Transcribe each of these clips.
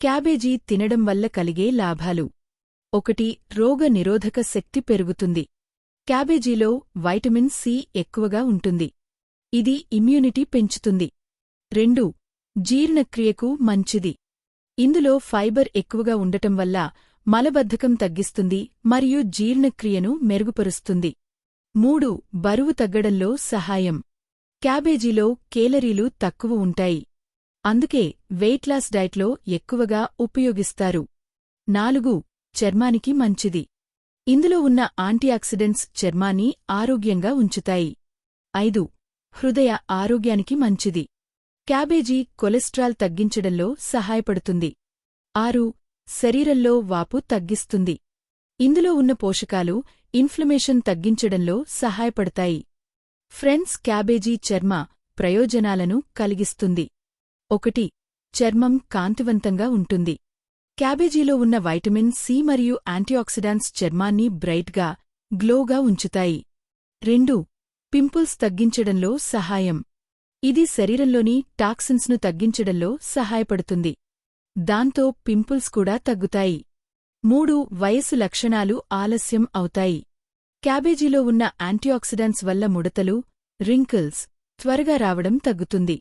Cabbage తినడం వల్ల కలిగే లాభాలు. 1. రోగ నిరోధక శక్తి పెరుగుతుంది. క్యాబేజీలో వైటమిన్ సి ఎక్కువగా ఉంటుంది. ఇది ఇమ్యూనిటీ పెంచుతుంది. 2. జీర్ణక్రియకు మంచిది. ఇందులో ఫైబర్ ఎక్కువగా ఉండటం వల్ల మలబద్ధకం తగ్గిస్తుంది మరియు జీర్ణక్రియను మెరుగుపరుస్తుంది. 3. బరువు తగ్గడంలో సహాయం. క్యాబేజీలో కేలరీలు తక్కువ ఉంటాయి. అందుకే వెయిట్ లాస్ డైట్లో ఎక్కువగా ఉపయోగిస్తారు. 4. చర్మానికి మంచిది. ఇందులో ఉన్న యాంటీఆక్సిడెంట్స్ చర్మాన్ని ఆరోగ్యంగా ఉంచుతాయి. 5. హృదయ ఆరోగ్యానికి మంచిది. క్యాబేజీ కొలెస్ట్రాల్ తగ్గించడంలో సహాయపడుతుంది. 6. శరీరంలో వాపు తగ్గిస్తుంది. ఇందులో ఉన్న పోషకాలు ఇన్ఫ్లమేషన్ తగ్గించడంలో సహాయపడతాయి. ఫ్రెండ్స్, క్యాబేజీ చర్మ ప్రయోజనాలను కలిగిస్తుంది. 1. చర్మం కాంతివంతంగా ఉంటుంది. క్యాబేజీలో ఉన్న వైటమిన్ సి మరియు యాంటీఆక్సిడెంట్స్ చర్మాన్ని బ్రైట్గా, గ్లోగా ఉంచుతాయి. 2. పింపుల్స్ తగ్గించడంలో సహాయం. ఇది శరీరంలోని టాక్సిన్స్ను తగ్గించడంలో సహాయపడుతుంది. దాంతో పింపుల్స్ కూడా తగ్గుతాయి. 3. వయస్సు లక్షణాలు ఆలస్యం అవుతాయి. క్యాబేజీలో ఉన్న యాంటీఆక్సిడెంట్స్ వల్ల ముడతలు, రింకిల్స్ త్వరగా రావడం తగ్గుతుంది.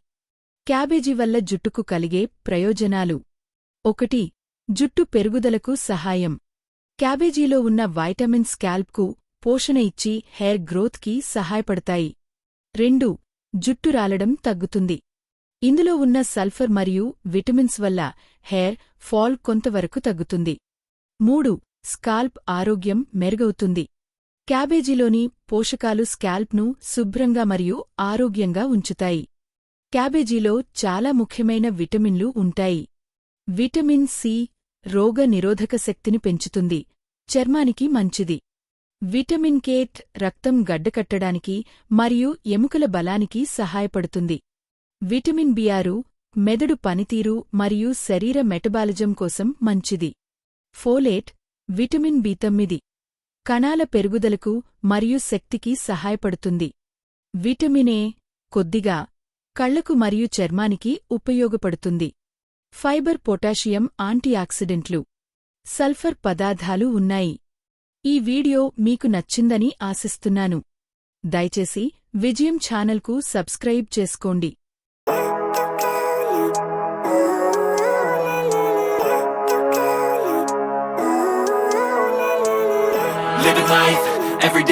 క్యాబేజీ వల్ల జుట్టుకు కలిగే ప్రయోజనాలు. 1. జుట్టు పెరుగుదలకు సహాయం. క్యాబేజీలో ఉన్న వైటమిన్ స్కాల్ప్కు పోషణ ఇచ్చి హెయిర్ గ్రోత్కి సహాయపడతాయి. 2. జుట్టు రాలడం తగ్గుతుంది. ఇందులో ఉన్న సల్ఫర్ మరియు విటమిన్స్ వల్ల హెయిర్ ఫాల్ కొంతవరకు తగ్గుతుంది. 3. స్కాల్ప్ ఆరోగ్యం మెరుగవుతుంది. క్యాబేజీలోని పోషకాలు స్కాల్ప్ను శుభ్రంగా మరియు ఆరోగ్యంగా ఉంచుతాయి. క్యాబేజీలో చాలా ముఖ్యమైన విటమిన్లు ఉంటాయి. విటమిన్ సి రోగ నిరోధక శక్తిని పెంచుతుంది, చర్మానికి మంచిది. విటమిన్ కే రక్తం గడ్డకట్టడానికి మరియు ఎముకల బలానికి సహాయపడుతుంది. విటమిన్ బి6 మెదడు పనితీరు మరియు శరీర మెటబాలిజం కోసం మంచిది. ఫోలేట్ విటమిన్ బి9 కణాల పెరుగుదలకు మరియు శక్తికి సహాయపడుతుంది. విటమిన్ ఏ కొద్దిగా కళ్లకు మరియు చర్మానికి ఉపయోగపడుతుంది. ఫైబర్, పొటాషియం యాంటీఆక్సిడెంట్లు, సల్ఫర్ పదార్థాలు ఉన్నాయి. ఈ వీడియో మీకు నచ్చిందని ఆశిస్తున్నాను. దయచేసి విజయం ఛానల్కు సబ్స్క్రైబ్ చేసుకోండి. Living life